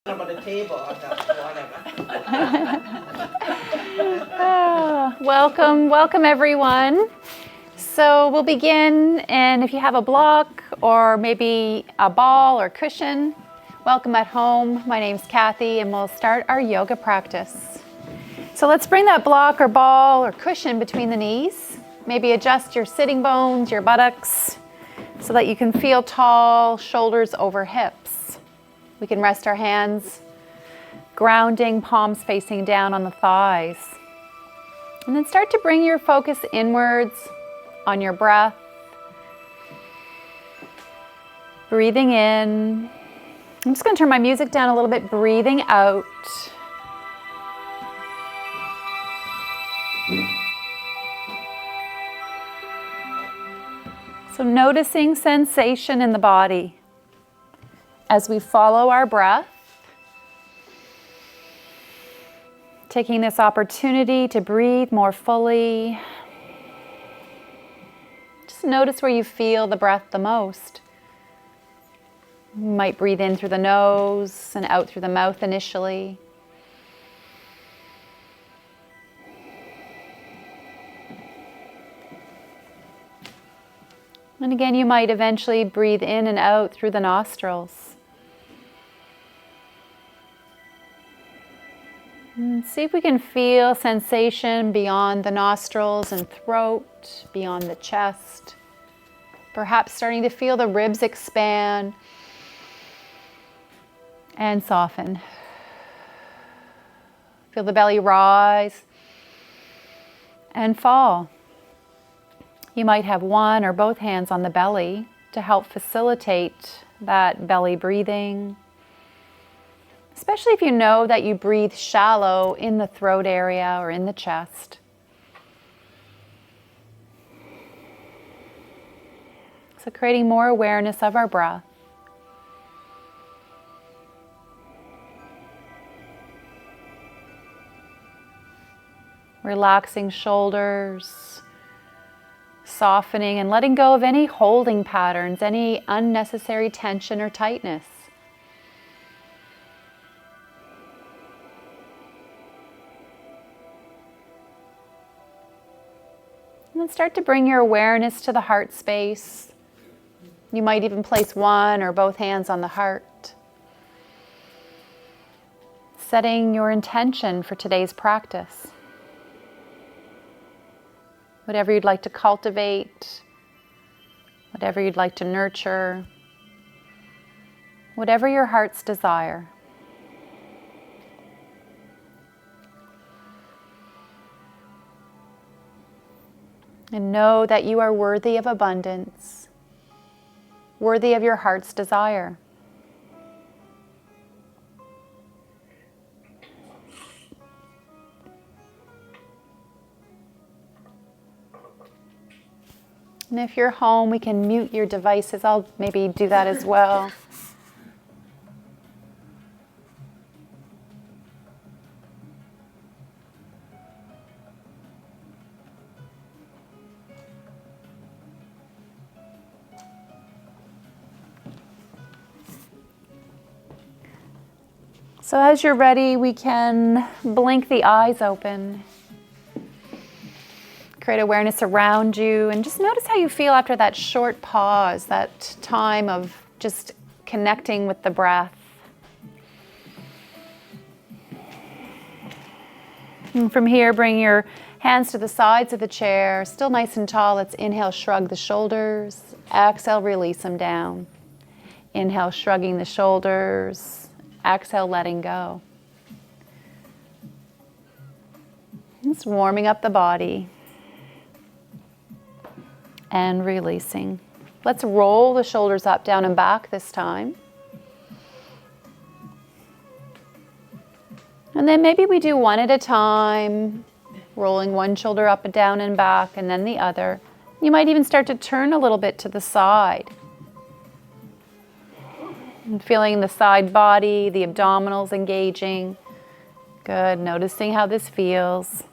about a table or whatever. Welcome everyone. So we'll begin, and if you have a block or maybe a ball or cushion, welcome at home. My name's Cathy, and we'll start our yoga practice. So let's bring that block or ball or cushion between the knees. Maybe adjust your sitting bones, your buttocks, so that you can feel tall, shoulders over hips. We can rest our hands, grounding, palms facing down on the thighs. And then start to bring your focus inwards on your breath. Breathing in. I'm just going to turn my music down a little bit, breathing out. So noticing sensation in the body as we follow our breath. Taking this opportunity to breathe more fully. Just notice where you feel the breath the most. You might breathe in through the nose and out through the mouth initially. And again, you might eventually breathe in and out through the nostrils. And see if we can feel sensation beyond the nostrils and throat, beyond the chest. Perhaps starting to feel the ribs expand and soften. Feel the belly rise and fall. You might have one or both hands on the belly to help facilitate that belly breathing. Especially if you know that you breathe shallow in the throat area or in the chest. So creating more awareness of our breath. Relaxing shoulders, softening and letting go of any holding patterns, any unnecessary tension or tightness. And then start to bring your awareness to the heart space. You might even place one or both hands on the heart. Setting your intention for today's practice. Whatever you'd like to cultivate, whatever you'd like to nurture, whatever your heart's desire. And know that you are worthy of abundance, worthy of your heart's desire. And if you're home, we can mute your devices. I'll maybe do that as well. So as you're ready, we can blink the eyes open. Create awareness around you and just notice how you feel after that short pause, that time of just connecting with the breath. And from here, bring your hands to the sides of the chair, still nice and tall. Let's inhale, shrug the shoulders. Exhale, release them down. Inhale, shrugging the shoulders. Exhale, letting go. Just warming up the body. And releasing. Let's roll the shoulders up, down, and back this time. And then maybe we do one at a time, rolling one shoulder up and down and back, and then the other. You might even start to turn a little bit to the side. And feeling the side body, the abdominals engaging. Good, noticing how this feels.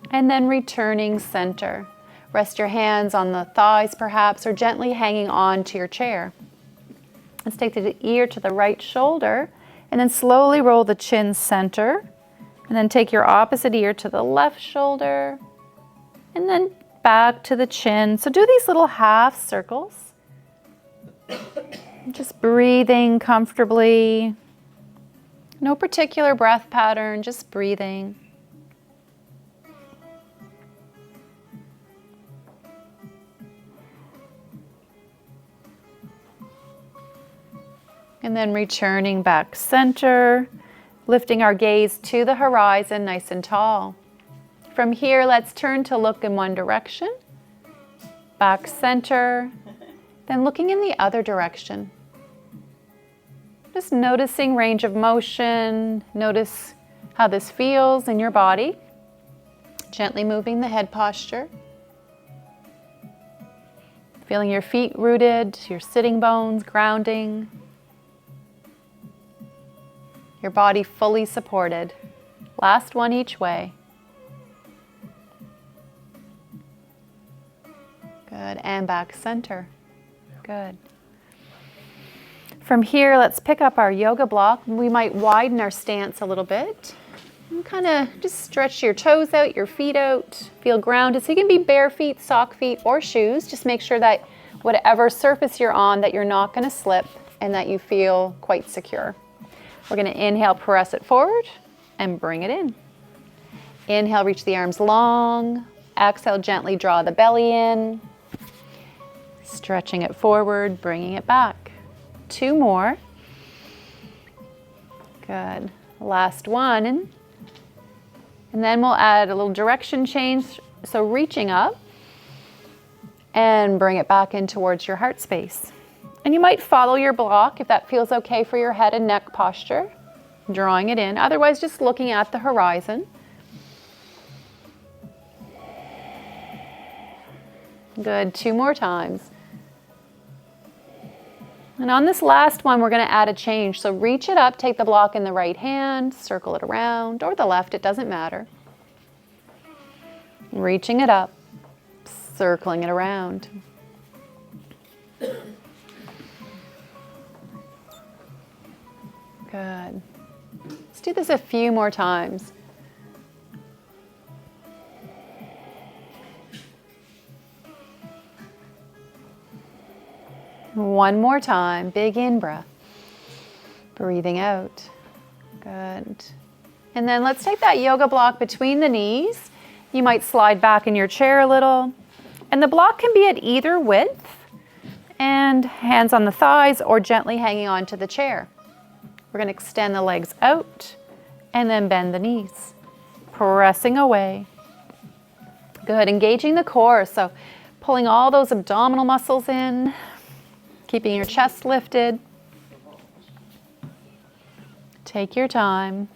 And then returning center. Rest your hands on the thighs perhaps, or gently hanging on to your chair. Let's take the ear to the right shoulder and then slowly roll the chin center. And then take your opposite ear to the left shoulder and then back to the chin. So do these little half circles. Just breathing comfortably. No particular breath pattern, just breathing. And then returning back center, lifting our gaze to the horizon nice and tall. From here, let's turn to look in one direction, back center, then looking in the other direction. Just noticing range of motion, notice how this feels in your body. Gently moving the head posture. Feeling your feet rooted, your sitting bones grounding. Your body fully supported. Last one each way. Good, and back center. Good. From here, let's pick up our yoga block. We might widen our stance a little bit. And kind of just stretch your toes out, your feet out. Feel grounded. So you can be bare feet, sock feet, or shoes. Just make sure that whatever surface you're on, that you're not going to slip and that you feel quite secure. We're going to inhale, press it forward, and bring it in. Inhale, reach the arms long. Exhale, gently draw the belly in. Stretching it forward, bringing it back. 2 more. Good. Last one. And then we'll add a little direction change. So reaching up and bring it back in towards your heart space. And you might follow your block if that feels okay for your head and neck posture, drawing it in. Otherwise, just looking at the horizon. Good, 2 more times. And on this last one, we're going to add a change. So reach it up, take the block in the right hand, circle it around, or the left, it doesn't matter. Reaching it up, circling it around. Good. Let's do this a few more times. One more time, big in-breath. Breathing out. Good. And then let's take that yoga block between the knees. You might slide back in your chair a little. And the block can be at either width, and hands on the thighs or gently hanging onto the chair. We're going to extend the legs out and then bend the knees, pressing away. Good, engaging the core, so pulling all those abdominal muscles in, keeping your chest lifted. Take your time.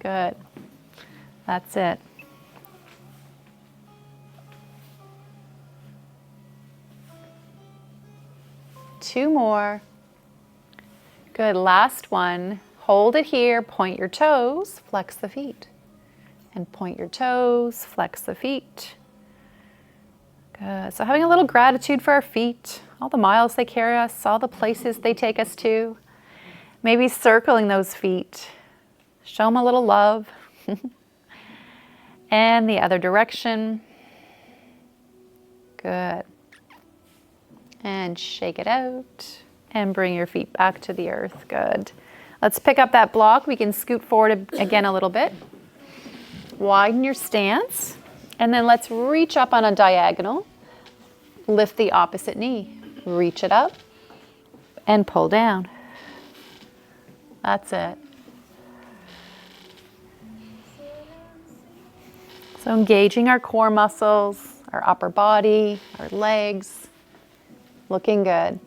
Good. That's it. Two more. Good, last one. Hold it here, point your toes, flex the feet. And point your toes, flex the feet. Good, so having a little gratitude for our feet, all the miles they carry us, all the places they take us to. Maybe circling those feet. Show them a little love. And the other direction. Good. And shake it out. And bring your feet back to the earth. Good. Let's pick up that block. We can scoot forward again a little bit. Widen your stance. And then let's reach up on a diagonal. Lift the opposite knee. Reach it up. And pull down. That's it. So engaging our core muscles, our upper body, our legs. Looking good.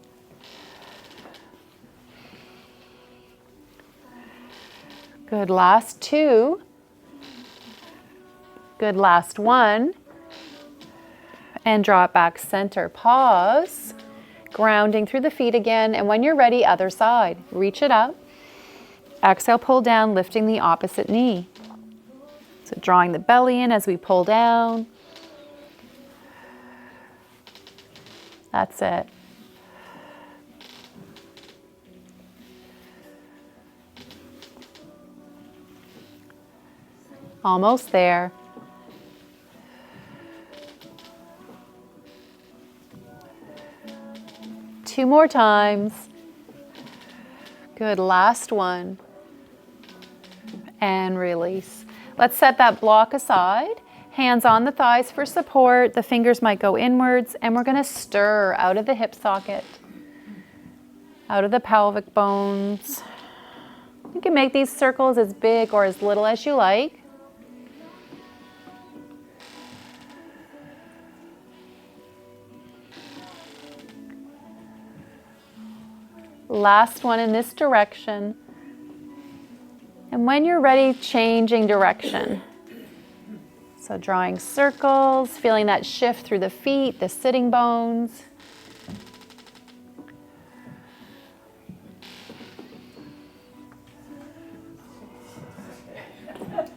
Good, last two. Good, last one. And draw it back center. Pause. Grounding through the feet again. And when you're ready, other side. Reach it up. Exhale, pull down, lifting the opposite knee. So drawing the belly in as we pull down. That's it. Almost there. Two more times. Good, last one. And release. Let's set that block aside. Hands on the thighs for support. The fingers might go inwards, and we're going to stir out of the hip socket, out of the pelvic bones. You can make these circles as big or as little as you like. Last one in this direction. And when you're ready, changing direction. So drawing circles, feeling that shift through the feet, the sitting bones.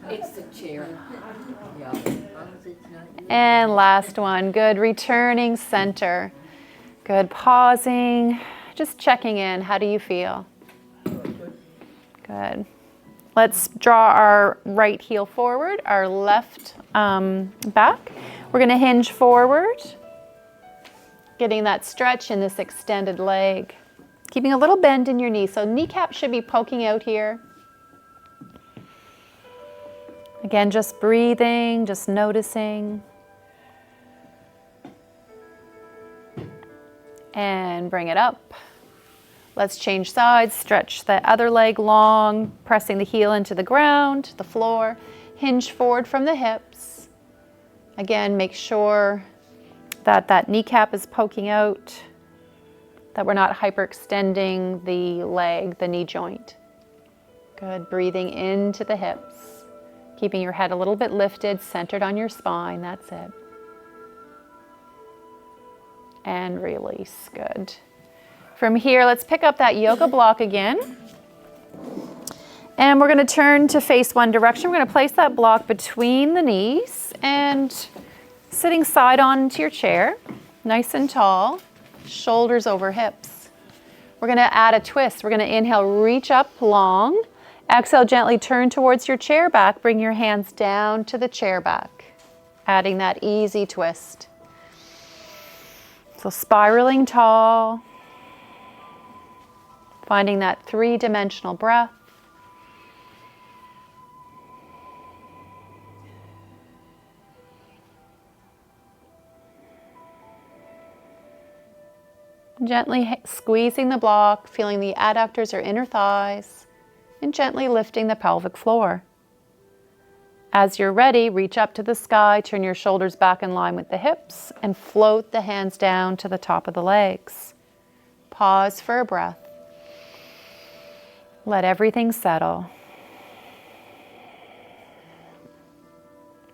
It's the chair. Yeah. And last one. Good. Returning center. Good. Pausing. Just checking in. How do you feel? Good. Let's draw our right heel forward, our left back. We're going to hinge forward, getting that stretch in this extended leg. Keeping a little bend in your knee. So kneecap should be poking out here. Again, just breathing, just noticing. And bring it up. Let's change sides, stretch the other leg long, pressing the heel into the ground, the floor. Hinge forward from the hips. Again, make sure that that kneecap is poking out, that we're not hyperextending the leg, the knee joint. Good, breathing into the hips. Keeping your head a little bit lifted, centered on your spine, that's it. And release, good. From here, let's pick up that yoga block again. And we're going to turn to face one direction. We're going to place that block between the knees and sitting side on to your chair, nice and tall, shoulders over hips. We're going to add a twist. We're going to inhale, reach up long. Exhale, gently turn towards your chair back. Bring your hands down to the chair back, adding that easy twist. So spiraling tall. Finding that three-dimensional breath. Gently squeezing the block, feeling the adductors or inner thighs, and gently lifting the pelvic floor. As you're ready, reach up to the sky, turn your shoulders back in line with the hips, and float the hands down to the top of the legs. Pause for a breath. Let everything settle.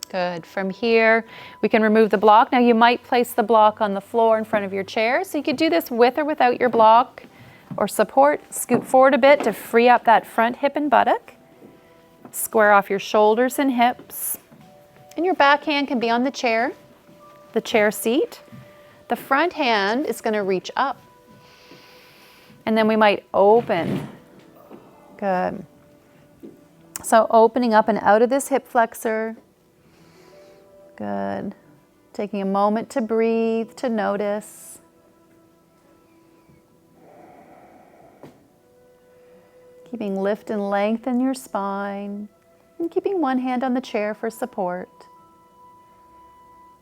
Good. From here, we can remove the block. Now you might place the block on the floor in front of your chair. So you could do this with or without your block or support. Scoot forward a bit to free up that front hip and buttock. Square off your shoulders and hips. And your back hand can be on the chair seat. The front hand is going to reach up. And then we might open. Good. So opening up and out of this hip flexor. Good. Taking a moment to breathe, to notice. Keeping lift and length in your spine. And keeping one hand on the chair for support.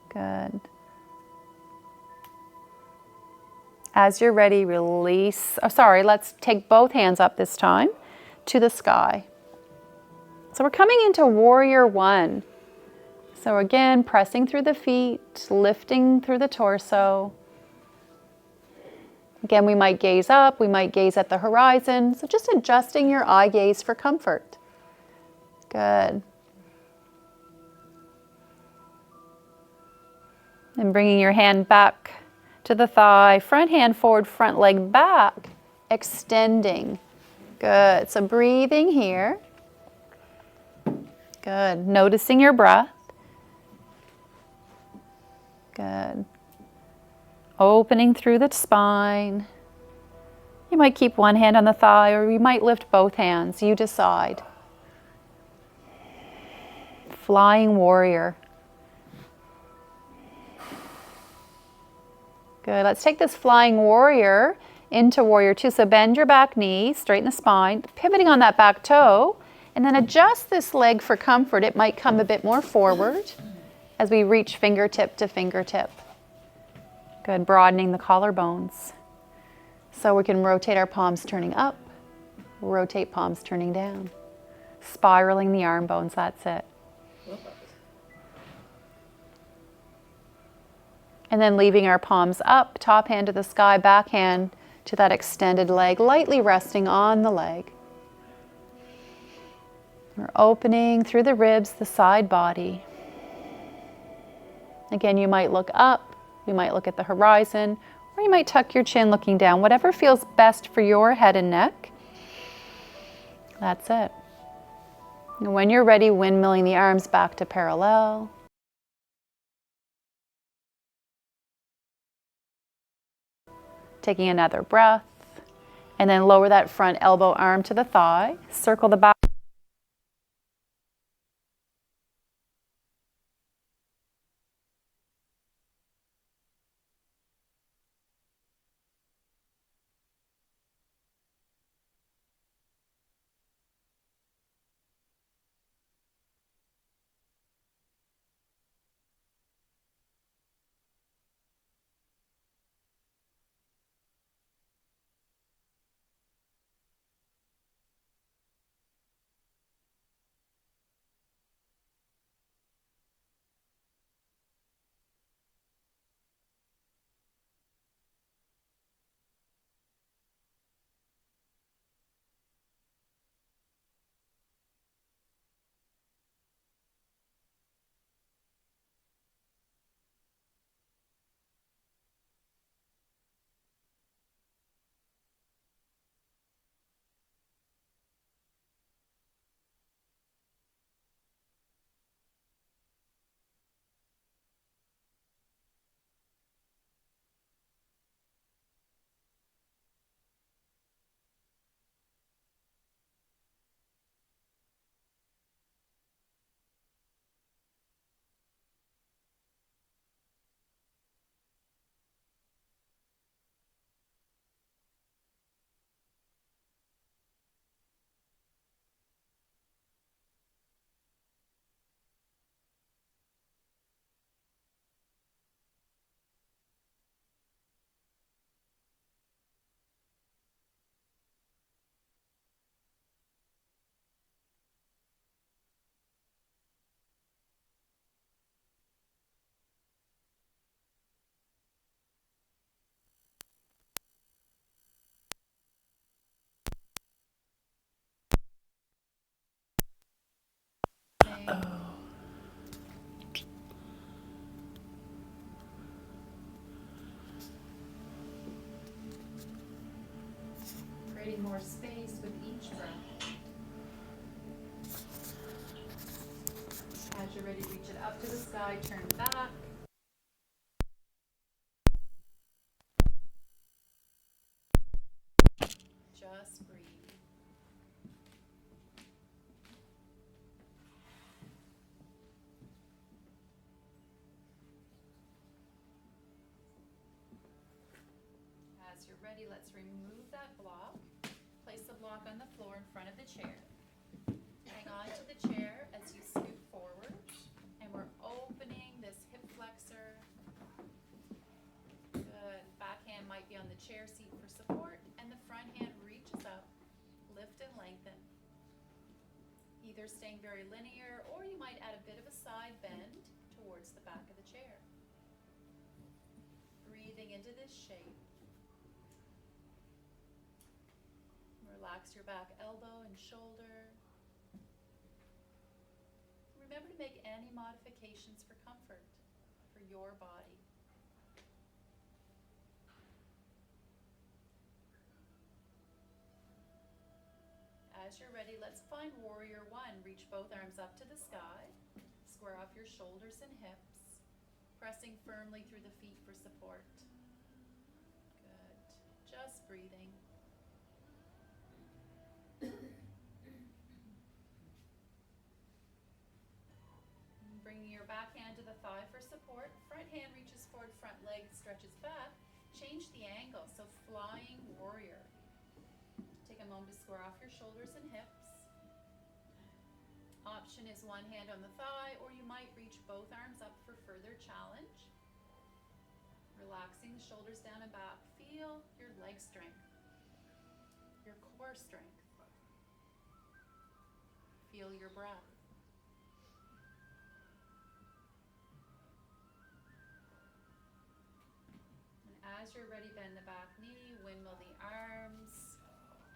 Good. As you're ready, release. Let's take both hands up this time to the sky. So we're coming into warrior one. So again, pressing through the feet, lifting through the torso. Again, we might gaze up, we might gaze at the horizon. So just adjusting your eye gaze for comfort. Good. And bringing your hand back to the thigh, front hand forward, front leg back, extending. Good. So breathing here. Good. Noticing your breath. Good. Opening through the spine. You might keep one hand on the thigh or you might lift both hands. You decide. Flying warrior. Good. Let's take this flying warrior into warrior two. So bend your back knee, straighten the spine, pivoting on that back toe, and then adjust this leg for comfort. It might come a bit more forward as we reach fingertip to fingertip. Good. Broadening the collarbones. So we can rotate our palms turning up, rotate palms turning down, spiraling the arm bones. That's it. And then leaving our palms up, top hand to the sky, back hand to that extended leg, lightly resting on the leg. We're opening through the ribs, the side body. Again, you might look up, you might look at the horizon, or you might tuck your chin looking down, whatever feels best for your head and neck. That's it. And when you're ready, windmilling the arms back to parallel. Taking another breath, and then lower that front elbow arm to the thigh, circle the back. Creating more space with each breath. As you're ready, reach it up to the sky, turn back. Just breathe. As you're ready, let's remove that block. Place the block on the floor in front of the chair. Hang on to the chair as you scoot forward. And we're opening this hip flexor. Good. Back hand might be on the chair seat for support, and the front hand reaches up, lift and lengthen. Either staying very linear, or you might add a bit of a side bend towards the back of the chair. Breathing into this shape. Relax your back elbow and shoulder. Remember to make any modifications for comfort for your body. As you're ready, let's find warrior one. Reach both arms up to the sky. Square off your shoulders and hips, pressing firmly through the feet for support. Good. Just breathing. thigh for support. Front hand reaches forward, front leg stretches back. Change the angle, so flying warrior. Take a moment to square off your shoulders and hips. Option is one hand on the thigh, or you might reach both arms up for further challenge. Relaxing the shoulders down and back. Feel your leg strength, your core strength. Feel your breath. And as you're ready, bend the back knee, windmill the arms,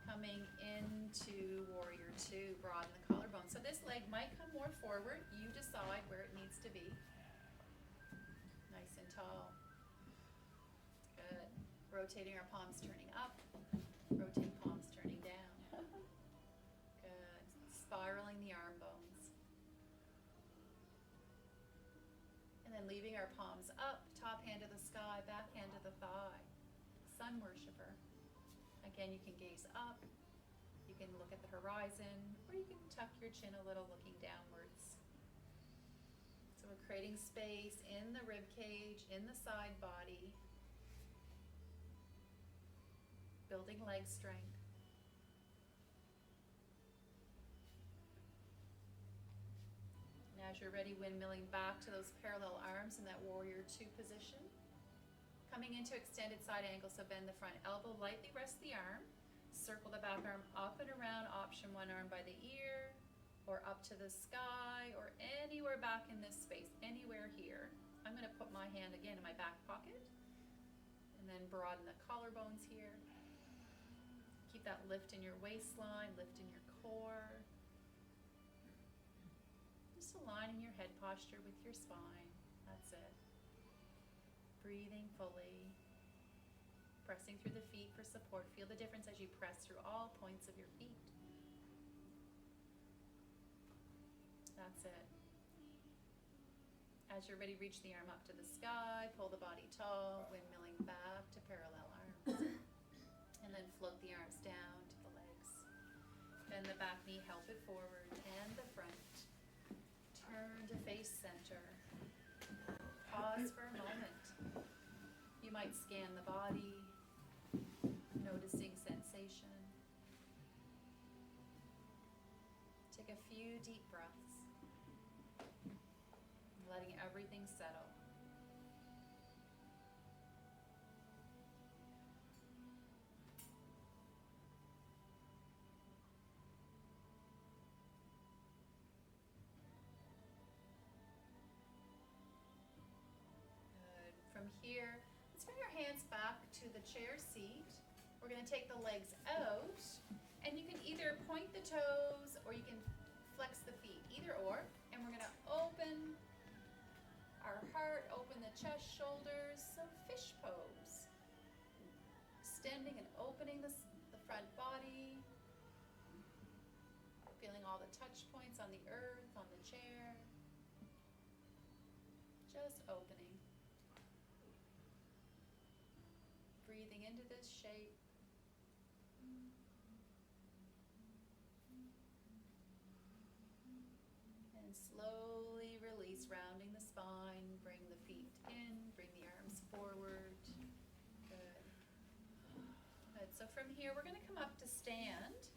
coming into warrior two, broaden the collarbone. So this leg might come more forward. You decide where it needs to be. Nice and tall. Good. Rotating our palms, turning up. Rotate palms, turning down. Good. Spiraling the arm bones. And then leaving our palms up, top hand to the sky, back hand to the thigh. Sun worshiper. Again, you can gaze up. You can look at the horizon, or you can tuck your chin a little, looking downwards. So we're creating space in the rib cage, in the side body. Building leg strength. And as you're ready, windmilling back to those parallel arms in that warrior two position. Coming into extended side angle, so bend the front elbow, lightly rest the arm. Circle the back arm up and around, option one arm by the ear, or up to the sky, or anywhere back in this space, anywhere here. I'm gonna put my hand again in my back pocket, and then broaden the collarbones here. Keep that lift in your waistline, lift in your core. Just aligning your head posture with your spine. That's it. Breathing fully. Pressing through the feet for support. Feel the difference as you press through all points of your feet. That's it. As you're ready, reach the arm up to the sky. Pull the body tall, windmilling back to parallel arms. And then float the arms down to the legs. Bend the back knee, help it forward, and the front. Turn to face center. Pause for a moment. You might scan the body, noticing sensation. Take a few deep breaths, letting everything settle. From here, let's bring our hands back to the chair seat. We're going to take the legs out, and you can either point the toes or you can flex the feet, either or. And we're going to open our heart, open the chest, shoulders, so fish pose. Extending and opening the front body, feeling all the touch points on the earth, on the chair. Just opening. Breathing into this shape. And slowly release, rounding the spine. Bring the feet in, bring the arms forward. Good. Good. So from here, we're going to come up to stand.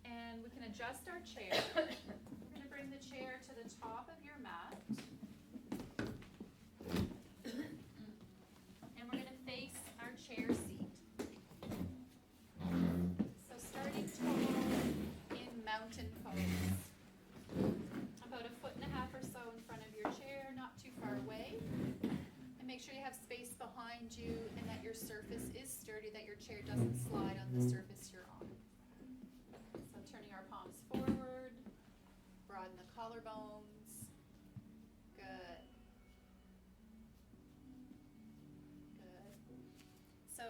And we can adjust our chair. We're going to bring the chair to the top of your mat. And we're going to face our chair seat. So starting tall in mountain pose. About 1.5 feet or so in front of your chair, not too far away. And make sure you have space behind you and that your surface is sturdy, that your chair doesn't slide on the surface you're on. So turning our palms forward, broaden the collarbones. Good. So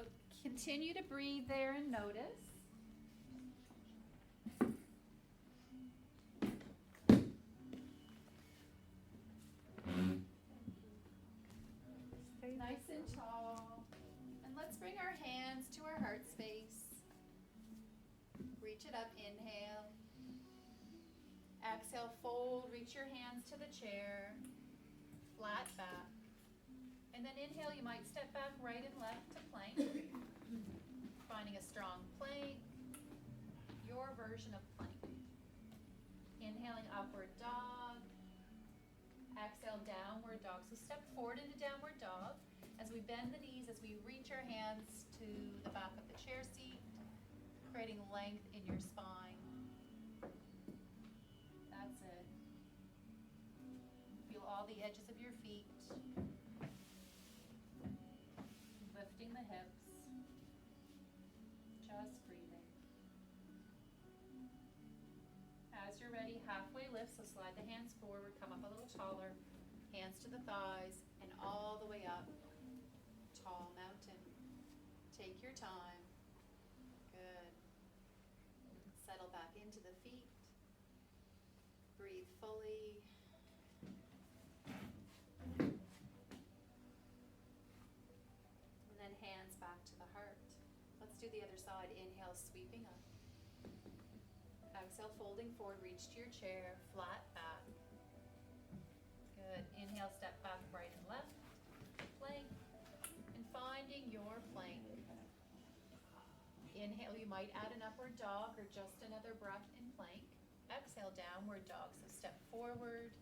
continue to breathe there and notice. Nice and tall. And let's bring our hands to our heart space. Reach it up, inhale. Exhale, fold, reach your hands to the chair. flat back. And then inhale, you might step back right and left to plank. Finding a strong plank, your version of plank. Inhaling upward dog. Exhale, downward dog. So step forward into downward dog as we bend the knees, as we reach our hands to the back of the chair seat, creating length in your spine. That's it. Feel all the edges of your feet. Lifting the hips. Just breathing. As you're ready, halfway lift, so slide the hands forward, come up a little taller, hands to the thighs, and all the way up. Tall mountain. Take your time. Good. Settle back into the feet. Breathe fully. And then hands back to the heart. Let's do the other side. Inhale, sweeping up. Exhale, folding forward, reach to your chair, flat back. Good. Inhale, step back right and left. Plank. And finding your plank. Inhale, you might add an upward dog or just another breath in plank. Exhale, downward dog. So step forward,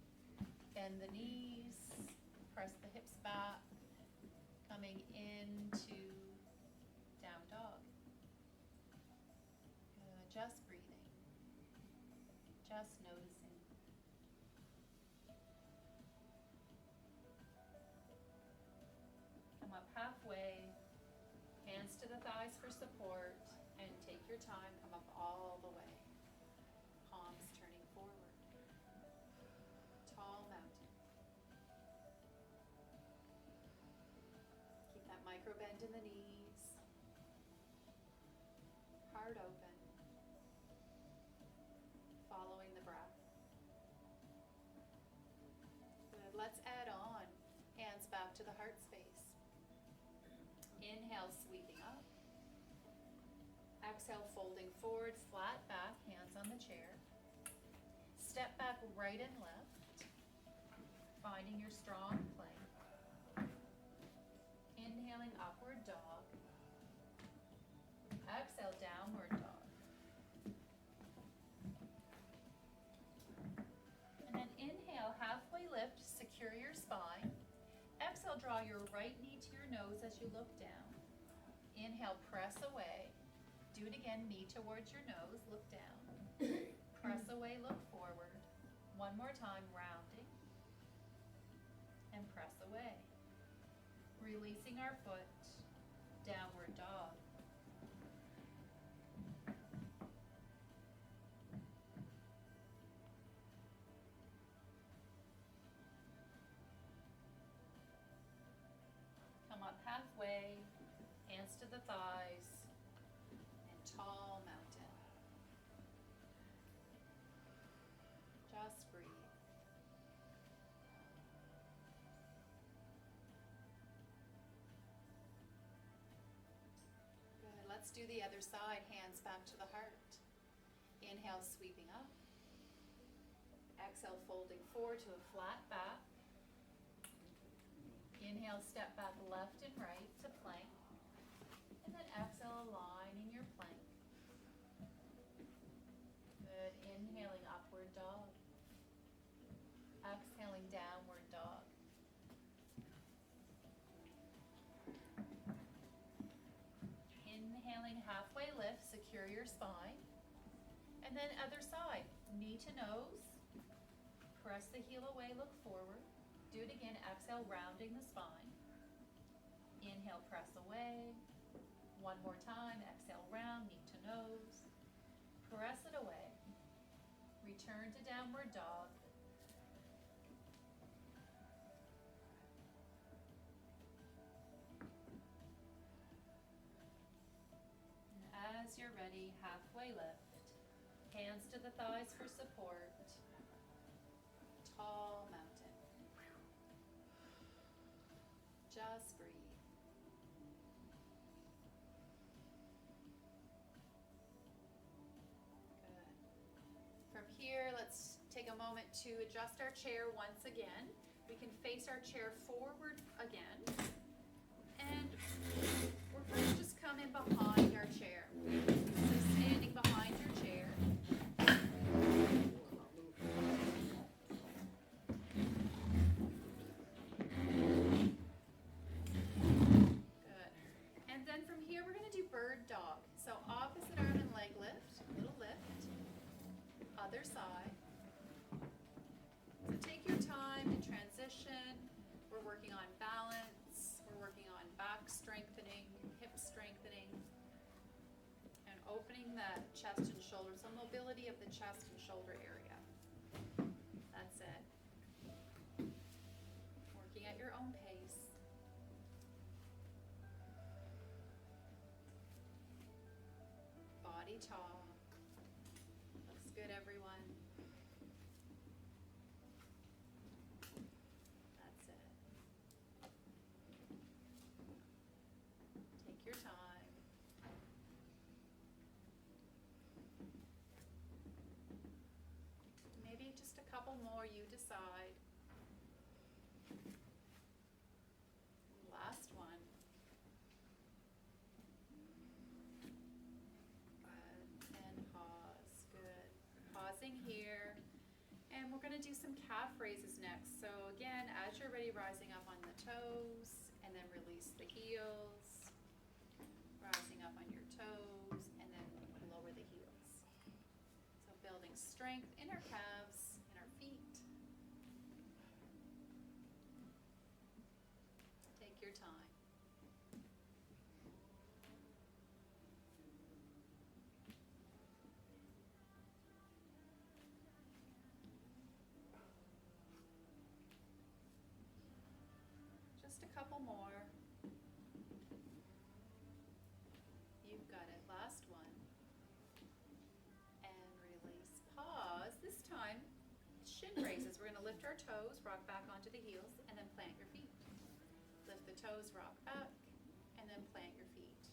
bend the knees, press the hips back, coming into down dog. Good. Just breathing. Just noticing. Come up halfway, hands to the thighs for support, and take your time, come up all the way. Palms turning forward. Tall mountain. Keep that micro bend in the knees. Heart open. Following the breath. Good. Let's add on. Hands back to the heart space. Inhale, sweeping up. Exhale, folding forward, flat back, hands on the chair. Step back right and left, finding your strong plank. Inhaling, upward dog. Exhale, downward dog. And then inhale, halfway lift, secure your spine. Exhale, draw your right knee to your nose as you look down. Inhale, press away. Do it again, knee towards your nose, look down. Press away, look forward. One more time, rounding. And press away. Releasing our foot, downward dog. Come up halfway, hands to the thighs, and tall mountain. Just breathe. Good. Let's do the other side, hands back to the heart. Inhale, sweeping up. Exhale, folding forward to a flat back. Inhale, step back left and right to plank. And then exhale, aligning your plank. Good. Inhaling, upward dog. Exhaling, downward dog. Inhaling, halfway lift, secure your spine. And then other side, knee to nose. Press the heel away, look forward. Do it again, exhale, rounding the spine. Inhale, press away. One more time, exhale, round, knee to nose. Press it away. Return to downward dog. And as you're ready, halfway lift. Hands to the thighs for support. Tall mountain. Just breathe. Good. From here, let's take a moment to adjust our chair once again. We can face our chair forward again. And we're going to just come in behind our chair. So standing behind your chair. Good. And then from here, we're going to do bird dog. So opposite arm and leg lift, little lift. Other side. So take your time to transition. We're working on balance. We're working on back strengthening, hip strengthening, and opening the chest and shoulders, so mobility of the chest and shoulder area. That's it. Working at your own pace. Body tall. Looks good, everyone. That's it. Take your time. Maybe just a couple more, you decide. Last one. Good. And pause. Good. Pausing here. And we're going to do some calf raises next. So again, as you're ready, rising up on the toes, and then release the heels. Rising up on your toes, and then lower the heels. So building strength in our calves, in our feet. Take your time. Just a couple more. You've got it. Last one. And release. Pause. This time, shin raises. We're going to lift our toes, rock back onto the heels, and then plant your feet. Lift the toes, rock back, and then plant your feet.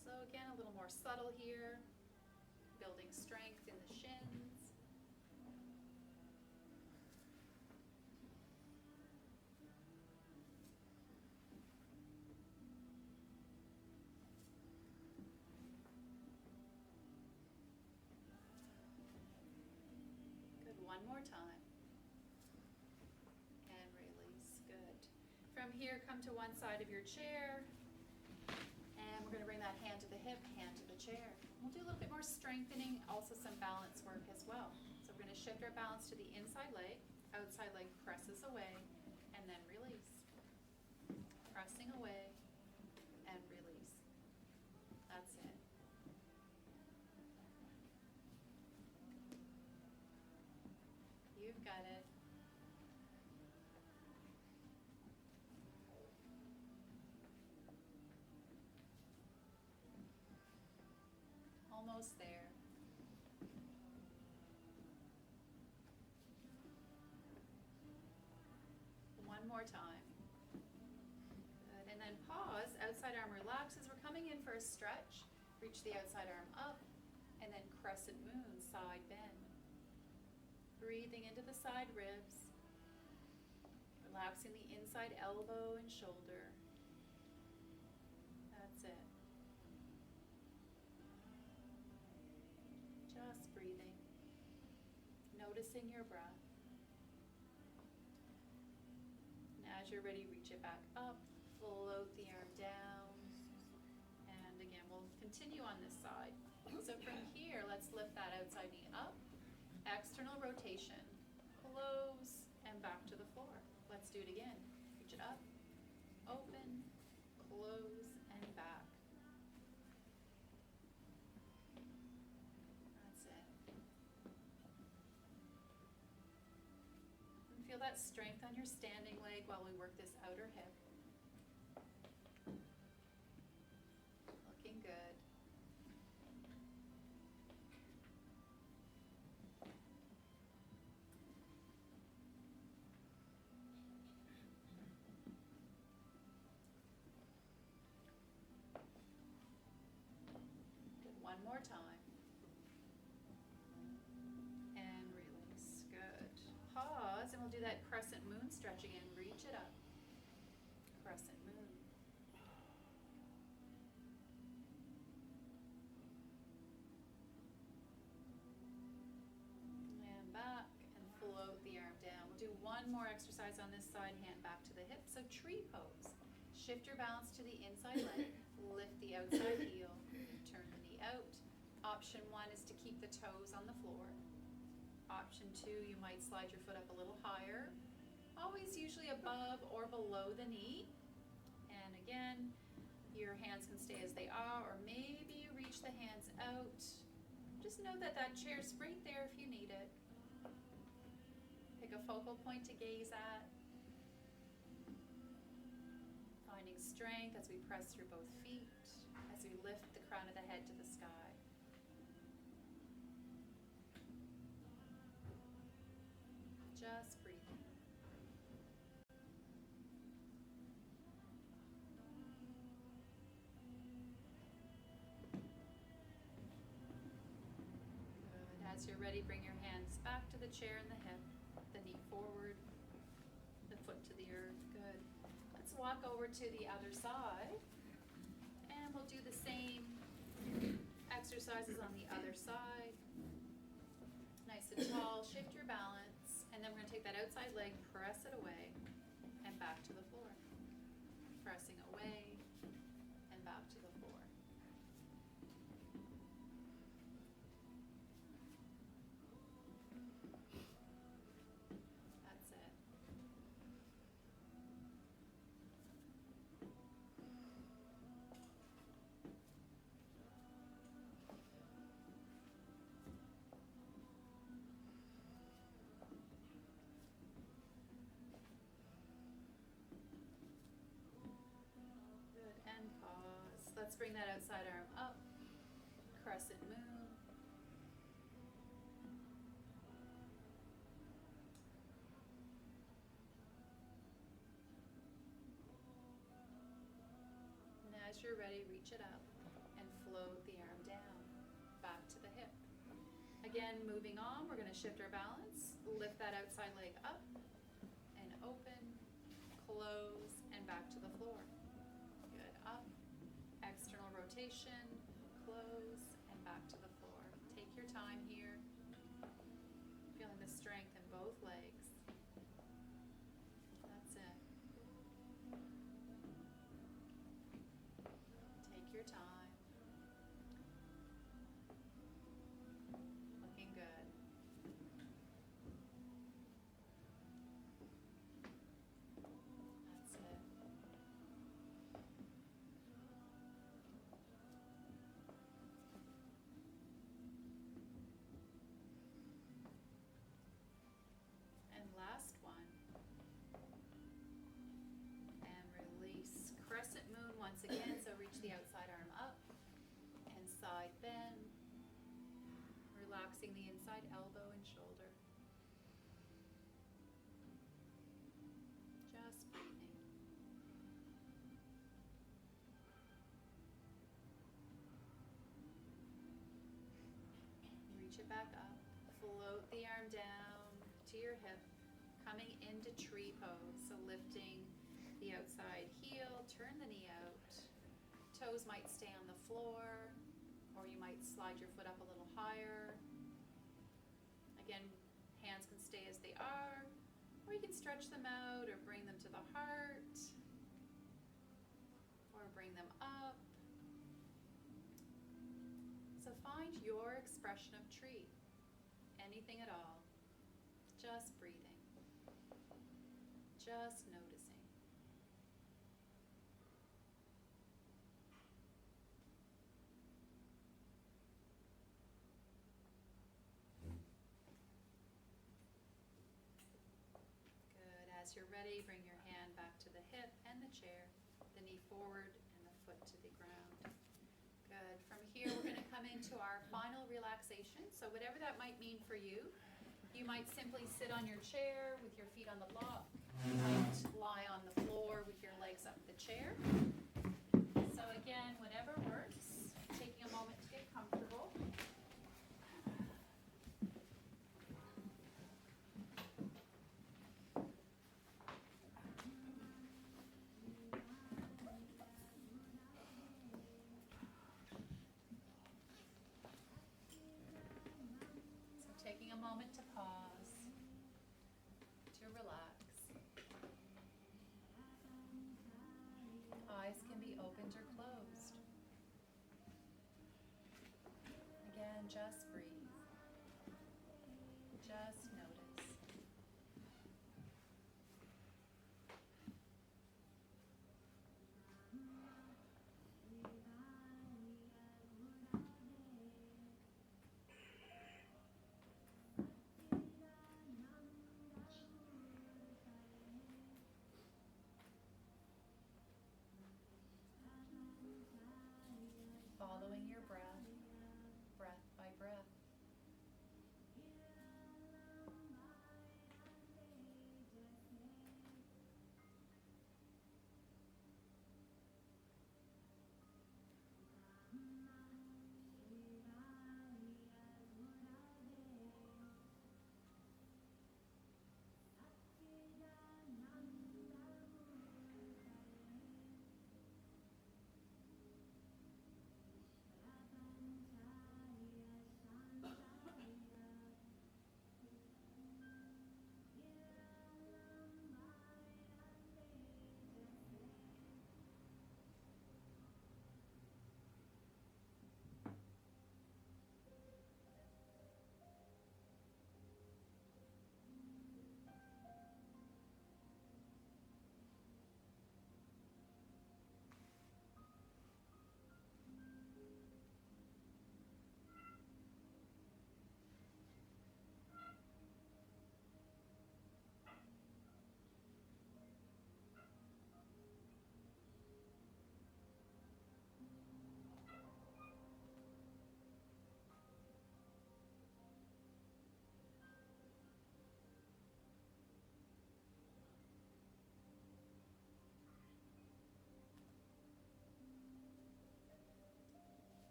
So again, a little more subtle here. Building strength in the shins. One more time. And release. Good. From here, come to one side of your chair. And we're going to bring that hand to the hip, hand to the chair. We'll do a little bit more strengthening, also some balance work as well. So we're going to shift our balance to the inside leg. Outside leg presses away, and then release. Pressing away, and release. That's it. You've got it. Almost there. One more time. Good. And then pause. Outside arm relaxes. We're coming in for a stretch. Reach the outside arm up, and then crescent moon, side bend. Breathing into the side ribs, relaxing the inside elbow and shoulder. That's it. Just breathing, noticing your breath. And as you're ready, reach it back up, float the arm down. And again, we'll continue on this side. So from here, let's lift that outside knee up. External rotation, close, and back to the floor. Let's do it again. Reach it up, open, close, and back. That's it. And feel that strength on your standing leg while we work this outer hip. Looking good. One more time. And release. Good. Pause, and we'll do do that crescent moon stretch again. Reach it up. Crescent moon. And back and float the arm down. We'll do one more exercise on this side, hand back to the hip. So tree pose. Shift your balance to the inside leg. Lift the outside heel. Turn the knee out. Option 1 is to keep the toes on the floor. Option 2, you might slide your foot up a little higher. Always usually above or below the knee. And again, your hands can stay as they are, or maybe you reach the hands out. Just know that that chair's right there if you need it. Pick a focal point to gaze at. Finding strength as we press through both feet, as we lift the crown of the head to the sky. Just breathing. Good. As you're ready, bring your hands back to the chair and the hip, the knee forward, the foot to the earth. Good. Let's walk over to the other side, and we'll do the same exercises on the other side. Nice and tall, shift your balance, and then we're going to take that outside leg, press it away, and back to the floor. Pressing away, and back to the floor. That's it. And pause. Let's bring that outside arm up. Crescent moon. And as you're ready, reach it up and float the arm down, back to the hip. Again, moving on, we're going to shift our balance. Lift that outside leg up and open, close, and back to the floor. Good, up, external rotation, close, and back to the floor. Take your time here, feeling the strength in both legs. That's it. Take your time. Looking good. That's it. And last one. And release. Crescent moon once again, so reach the outside arm up and side bend. Relaxing the inside elbow and shoulder. Just breathing. Reach it back up. Float the arm down to your hip, coming into tree pose. So lifting the outside heel, turn the knee out. Toes might stay on the floor, or you might slide your foot up a little higher. Again, hands can stay as they are, or you can stretch them out or bring them to the heart, or bring them up. So find your expression of tree, anything at all. Just breathing, just noticing. Good. As you're ready, bring your hand back to the hip and the chair, the knee forward and the foot to the ground. Good. From here, we're going to come into our final relaxation. So whatever that might mean for you, you might simply sit on your chair with your feet on the block. You might lie on the floor with your legs up the chair. So again, whatever works, taking a moment to get comfortable. just breathe. Just notice. Following your breath, breath by breath.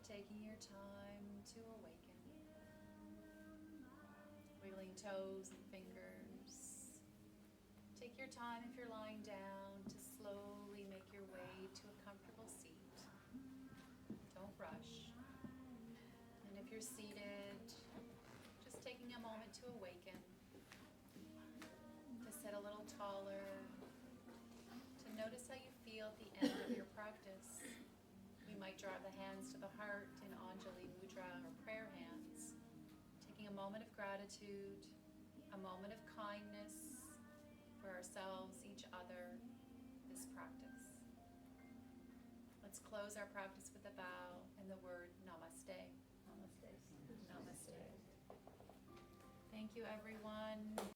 Taking your time to awaken. Wiggling toes and fingers. Take your time if you're lying down to slowly make your way to a comfortable seat. Don't rush. And if you're seated, just taking a moment to awaken, to sit a little taller, to notice how you feel at the end of your practice. might draw the hands to the heart in Anjali Mudra or prayer hands. Taking a moment of gratitude, a moment of kindness for ourselves, each other, this practice. Let's close our practice with a bow and the word namaste. Namaste. Namaste. Thank you, everyone.